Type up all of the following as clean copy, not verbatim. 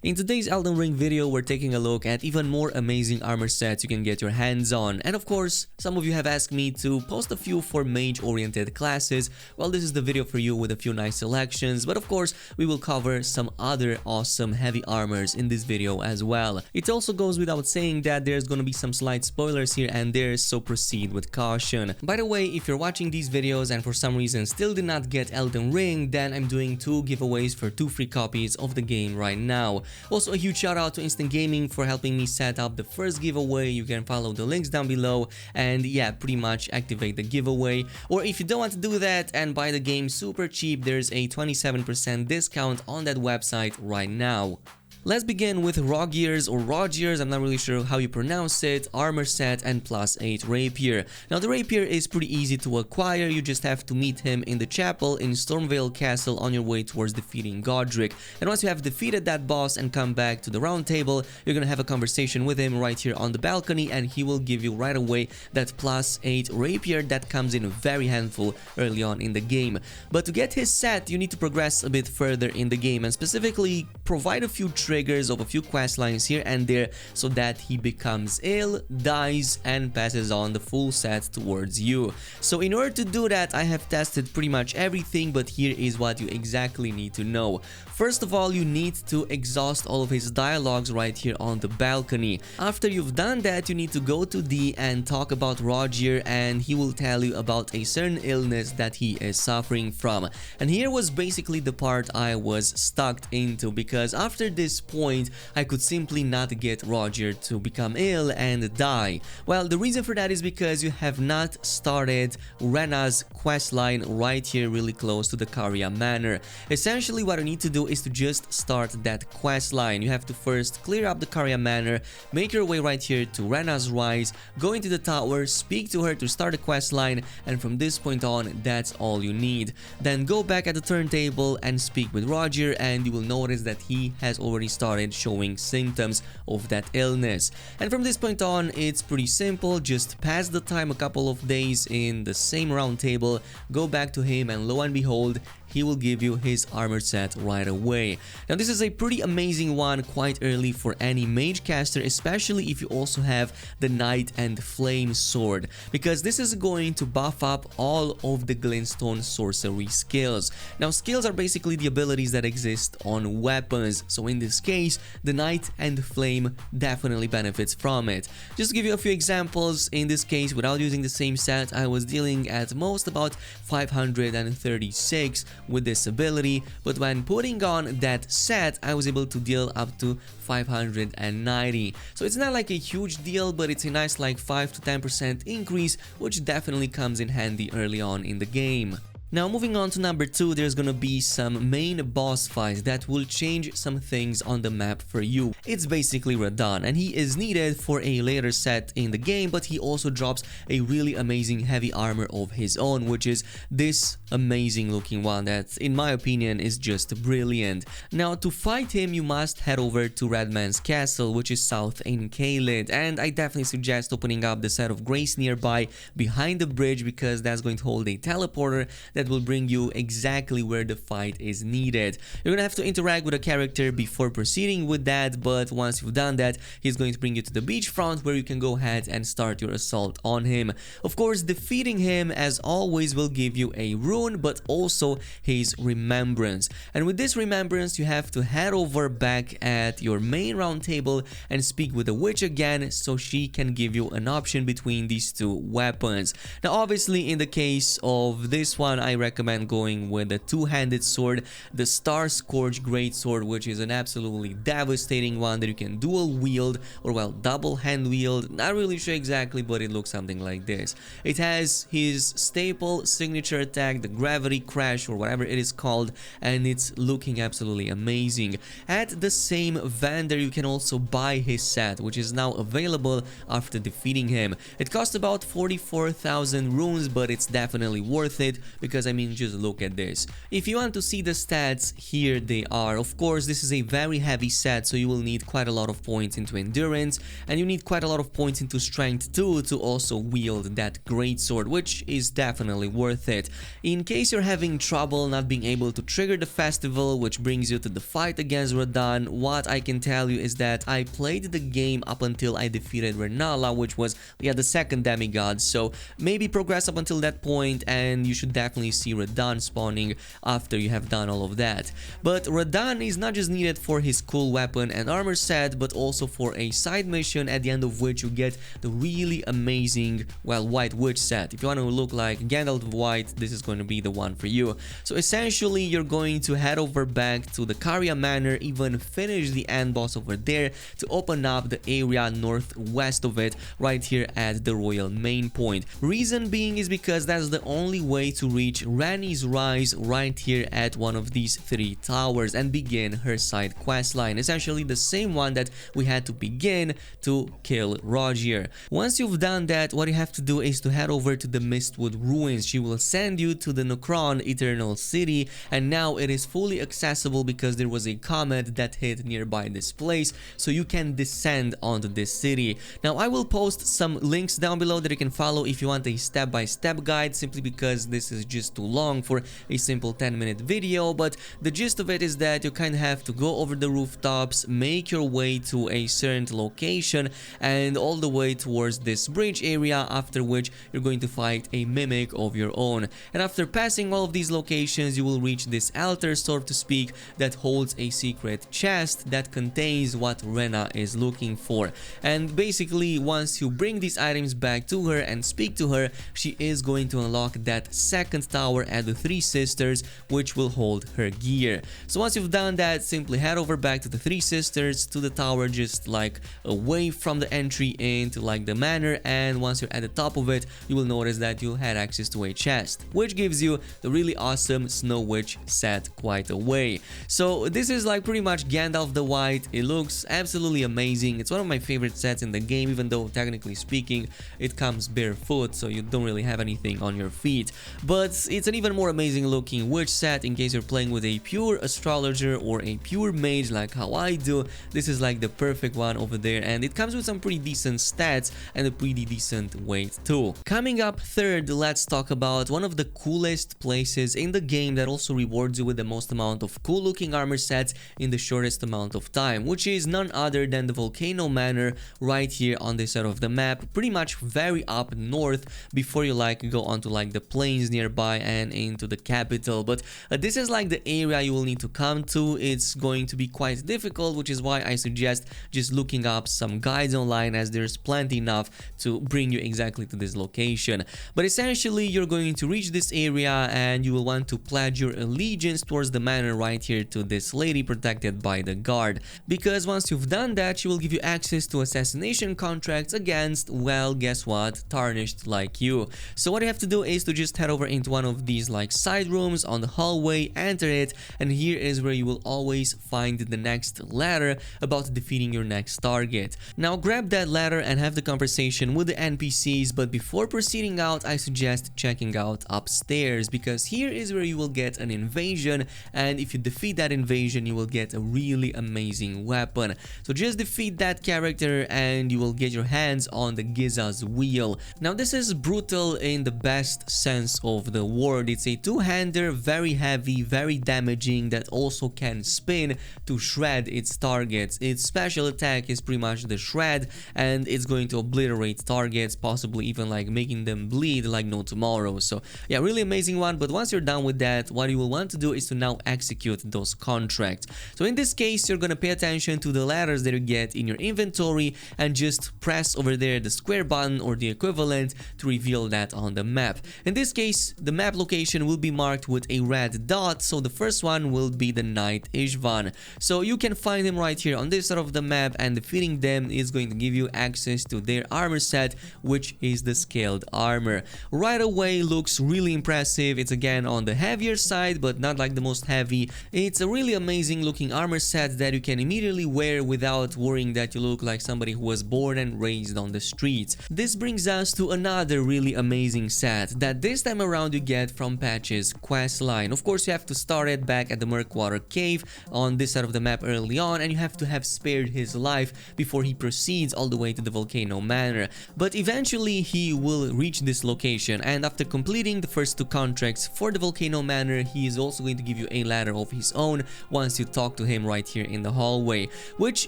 In today's Elden Ring video, we're taking a look at even more amazing armor sets you can get your hands on. And of course, some of you have asked me to post a few for mage-oriented classes. Well, this is the video for you with a few nice selections, but of course, we will cover some other awesome heavy armors in this video as well. It also goes without saying that there's gonna be some slight spoilers here and there, so proceed with caution. By the way, if you're watching these videos and for some reason still did not get Elden Ring, then I'm doing 2 giveaways for 2 free copies of the game right now. Also, a huge shout out to Instant Gaming for helping me set up the first giveaway. You can follow the links down below and yeah, pretty much activate the giveaway. Or if you don't want to do that and buy the game super cheap, there's a 27% discount on that website right now. Let's begin with Rogier's or Rogier's, I'm not really sure how you pronounce it, armor set and +8 Rapier. Now the Rapier is pretty easy to acquire, you just have to meet him in the chapel in Stormvale Castle on your way towards defeating Godric. And once you have defeated that boss and come back to the round table, you're gonna have a conversation with him right here on the balcony and he will give you right away that +8 Rapier that comes in very handful early on in the game. But to get his set, you need to progress a bit further in the game and specifically provide a few triggers of a few quest lines here and there so that he becomes ill, dies, and passes on the full set towards you. So in order to do that, I have tested pretty much everything, but here is what you exactly need to know. First of all, you need to exhaust all of his dialogues right here on the balcony. After you've done that, you need to go to D and talk about Rogier, and he will tell you about a certain illness that he is suffering from. And here was basically the part I was stuck into, because after this point, I could simply not get Rogier to become ill and die. Well, the reason for that is because you have not started Rena's questline right here really close to the Volcano Manor. Essentially, what you need to do is to just start that questline. You have to first clear up the Volcano Manor, make your way right here to Rena's Rise, go into the tower, speak to her to start the questline, and from this point on, that's all you need. Then go back at the turntable and speak with Rogier, and you will notice that he has already started showing symptoms of that illness. And from this point on, it's pretty simple. Just pass the time a couple of days in the same round table, go back to him, and lo and behold, he will give you his armor set right away. Now this is a pretty amazing one quite early for any mage caster, especially if you also have the Night and Flame sword, because this is going to buff up all of the glintstone sorcery skills. Now skills are basically the abilities that exist on weapons, so in this case the Night and Flame definitely benefits from it. Just to give you a few examples, in this case without using the same set, I was dealing at most about 536 with this ability, but when putting on that set I was able to deal up to 590. So it's not like a huge deal, but it's a nice like 5 to 10% increase, which definitely comes in handy early on in the game. Now moving on to number 2, there's gonna be some main boss fights that will change some things on the map for you. It's basically Radon, and he is needed for a later set in the game, but he also drops a really amazing heavy armor of his own, which is this amazing looking one that in my opinion is just brilliant. Now to fight him you must head over to Redman's castle, which is south in Caelid, and I definitely suggest opening up the set of grace nearby behind the bridge, because that's going to hold a teleporter that will bring you exactly where the fight is needed. You're gonna have to interact with a character before proceeding with that, but once you've done that, he's going to bring you to the beachfront where you can go ahead and start your assault on him. Of course, defeating him as always will give you a rune, but also his remembrance. And with this remembrance, you have to head over back at your main round table and speak with the witch again so she can give you an option between these 2 weapons. Now obviously in the case of this one, I recommend going with the 2-handed sword, the Star Scourge Greatsword, which is an absolutely devastating one that you can dual wield, or well, double hand wield, not really sure exactly, but it looks something like this. It has his staple signature attack, the Gravity Crash or whatever it is called, and it's looking absolutely amazing. At the same vendor you can also buy his set, which is now available after defeating him. It costs about 44,000 runes, but it's definitely worth it because because I mean, just look at this. If you want to see the stats, here they are. Of course, this is a very heavy set, so you will need quite a lot of points into endurance, and you need quite a lot of points into strength too to also wield that greatsword, which is definitely worth it. In case you're having trouble not being able to trigger the festival, which brings you to the fight against Radon, what I can tell you is that I played the game up until I defeated Renala, which was, yeah, the second demigod, so maybe progress up until that point and you should definitely see Radon spawning after you have done all of that. But Radon is not just needed for his cool weapon and armor set, but also for a side mission at the end of which you get the really amazing, well, White Witch set. If you want to look like Gandalf the White, this is going to be the one for you. So essentially, you're going to head over back to the Volcano Manor, even finish the end boss over there to open up the area northwest of it, right here at the royal main point. Reason being is because that's the only way to reach Ranni's Rise right here at one of these 3 towers and begin her side quest line, essentially the same one that we had to begin to kill Rapier. Once you've done that, what you have to do is to head over to the Mistwood Ruins. She will send you to the Nokron Eternal City, and now it is fully accessible because there was a comet that hit nearby this place, so you can descend onto this city. Now I will post some links down below that you can follow if you want a step-by-step guide, simply because this is just too long for a simple 10-minute video, but the gist of it is that you kind of have to go over the rooftops, make your way to a certain location and all the way towards this bridge area, after which you're going to fight a mimic of your own. And after passing all of these locations, you will reach this altar, so to speak, that holds a secret chest that contains what Rena is looking for. And basically, once you bring these items back to her and speak to her, she is going to unlock that second tower at the Three Sisters, which will hold her gear. So once you've done that, simply head over back to the Three Sisters, to the tower just like away from the entry into like the manor, and once you're at the top of it, you will notice that you'll have access to a chest, which gives you the really awesome Snow Witch set quite a way. So this is like pretty much Gandalf the White. It looks absolutely amazing. It's one of my favorite sets in the game, even though technically speaking it comes barefoot, so you don't really have anything on your feet. But it's an even more amazing looking witch set in case you're playing with a pure astrologer or a pure mage like how I do. This is like the perfect one over there, and it comes with some pretty decent stats and a pretty decent weight too. Coming up third, let's talk about one of the coolest places in the game that also rewards you with the most amount of cool looking armor sets in the shortest amount of time, which is none other than the Volcano Manor right here on this side of the map, pretty much very up north before you like go onto like the plains nearby and into the capital. But this is like the area you will need to come to. It's going to be quite difficult, which is why I suggest just looking up some guides online, as there's plenty enough to bring you exactly to this location. But essentially, you're going to reach this area and you will want to pledge your allegiance towards the manor right here to this lady protected by the guard, because once you've done that, she will give you access to assassination contracts against, well, guess what, tarnished like you. So what you have to do is to just head over into one of these like side rooms on the hallway, enter it, and here is where you will always find the next ladder about defeating your next target. Now grab that ladder and have the conversation with the NPCs, but before proceeding out, I suggest checking out upstairs, because here is where you will get an invasion, and if you defeat that invasion, you will get a really amazing weapon. So just defeat that character and you will get your hands on the Giza's Wheel. Now this is brutal in the best sense of the word. It's a two-hander, very heavy, very damaging, that also can spin to shred its targets. Its special attack is pretty much the shred, and it's going to obliterate targets, possibly even like making them bleed like no tomorrow. So yeah, really amazing one. But once you're done with that, what you will want to do is to now execute those contracts. So in this case, you're gonna pay attention to the ladders that you get in your inventory and just press over there the square button or the equivalent to reveal that on the map. In this case, the map location will be marked with a red dot, so the first one will be the Knight Ishvan. So you can find him right here on this side of the map, and defeating them is going to give you access to their armor set, which is the scaled armor. Right away looks really impressive. It's again on the heavier side, but not like the most heavy. It's a really amazing looking armor set that you can immediately wear without worrying that you look like somebody who was born and raised on the streets. This brings us to another really amazing set that this time around you get from Patch's quest line. Of course, you have to start it back at the Murkwater Cave on this side of the map early on, and you have to have spared his life before he proceeds all the way to the Volcano Manor. But eventually he will reach this location, and after completing the first 2 contracts for the Volcano Manor, he is also going to give you a ladder of his own once you talk to him right here in the hallway, which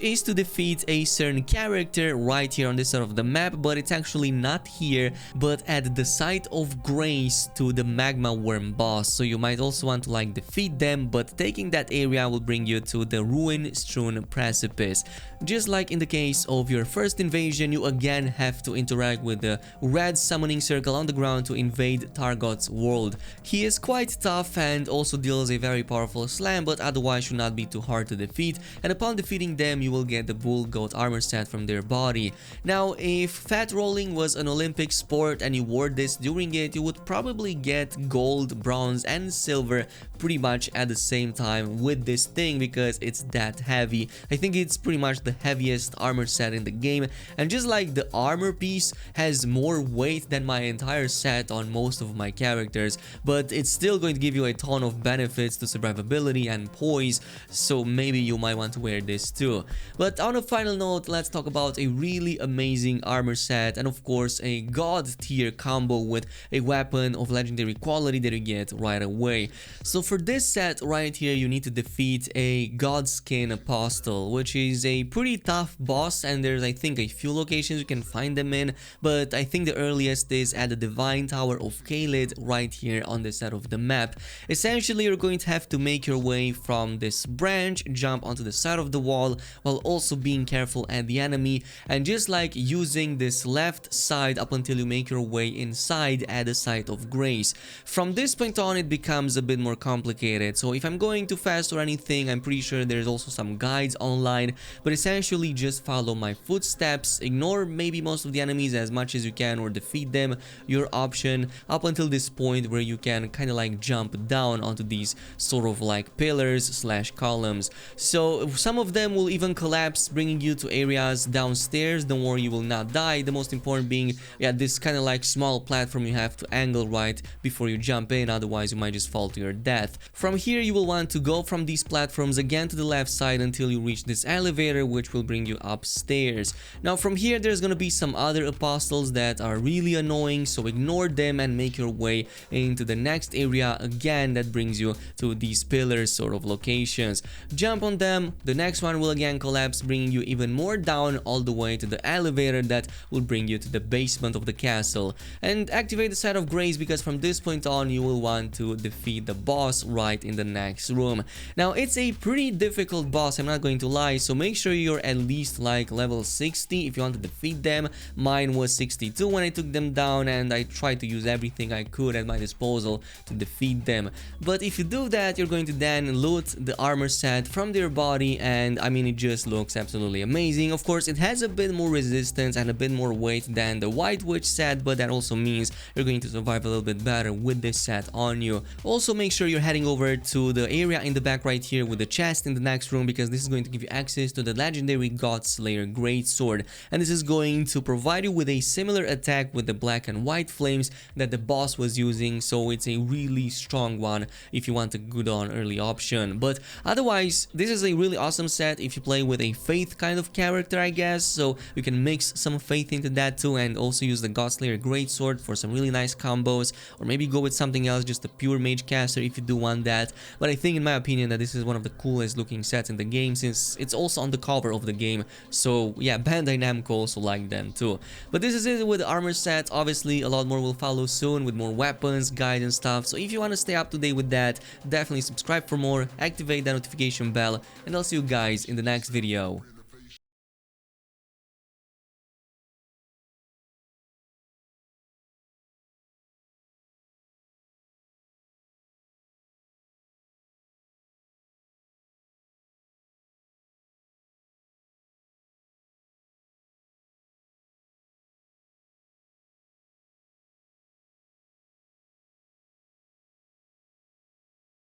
is to defeat a certain character right here on this side of the map. But it's actually not here, but at the site of grace to the magma worm boss. So you might also want to like defeat them, but taking that area will bring you to the ruin strewn precipice. Just like in the case of your first invasion, you again have to interact with the red summoning circle on the ground to invade Targot's world. He is quite tough and also deals a very powerful slam, but otherwise should not be too hard to defeat, and upon defeating them you will get the bull goat armor set from their body. Now, if fat rolling was an Olympic sport and you wore this during it, you would probably get gold, bronze and silver pretty much at the same time with this thing, because it's that heavy. I think it's pretty much the heaviest armor set in the game, and just like the armor piece has more weight than my entire set on most of my characters, but it's still going to give you a ton of benefits to survivability and poise, so maybe you might want to wear this too. But on a final note, let's talk about a really amazing armor set, and of course a god tier combo with a weapon of legendary quality that you get right away. So for this set right here, you need to defeat a Godskin Apostle, which is a pretty tough boss, and there's I think a few locations you can find them in, but I think the earliest is at the Divine Tower of Kaled right here on this side of the map. Essentially, you're going to have to make your way from this branch, jump onto the side of the wall while also being careful at the enemy, and just like using this left side up until you make your way inside at the site of grace. From this point on, it becomes a bit more complicated, so if I'm going too fast or anything, I'm pretty sure there's also some guides online, but essentially just follow my footsteps, ignore maybe most of the enemies as much as you can or defeat them, your option, up until this point where you can kind of like jump down onto these sort of like pillars slash columns. So some of them will even collapse, bringing you to areas downstairs. Don't worry, you will not die. The most important being, yeah, this kind of like small platform you have to angle right before you jump in, otherwise you might just fall to your death. From here you will want to go from these platforms again to the left side until you reach this elevator, which will bring you upstairs. Now from here there's gonna be some other apostles that are really annoying, so ignore them and make your way into the next area again that brings you to these pillars sort of locations. Jump on them, the next one will again collapse, bringing you even more down all the way to the elevator that will bring you to the basement of the castle. And activate the site of grace, because from this point on you will want to defeat the boss right in the next room. Now it's a pretty difficult boss, I'm not going to lie, so make sure you're at least like level 60 if you want to defeat them. Mine was 62 when I took them down, and I tried to use everything I could at my disposal to defeat them. But if you do that, you're going to then loot the armor set from their body, and I mean, it just looks absolutely amazing. Of course, it has a bit more resistance and a bit more weight than the White Witch set, but that also means you're going to survive a little bit better with this set on you. Also, make sure you're heading over to the area in the back right here with the chest in the next room, because this is going to give you access to the legendary God Slayer Greatsword, and this is going to provide you with a similar attack with the black and white flames that the boss was using, so it's a really strong one if you want a good on early option. But otherwise, this is a really awesome set if you play with a faith kind of character, I guess, so you can mix some faith into that too, and also use the God Slayer Greatsword for some really nice combos, or maybe go with something else, just a pure mage caster if you do want that. But I think in my opinion that this is one of the coolest looking sets in the game, since it's also on the cover of the game, so yeah, Bandai Namco also like them too. But this is it with the armor set. Obviously a lot more will follow soon with more weapons, guides and stuff, so if you want to stay up to date with that, definitely subscribe for more, activate that notification bell, and I'll see you guys in the next video.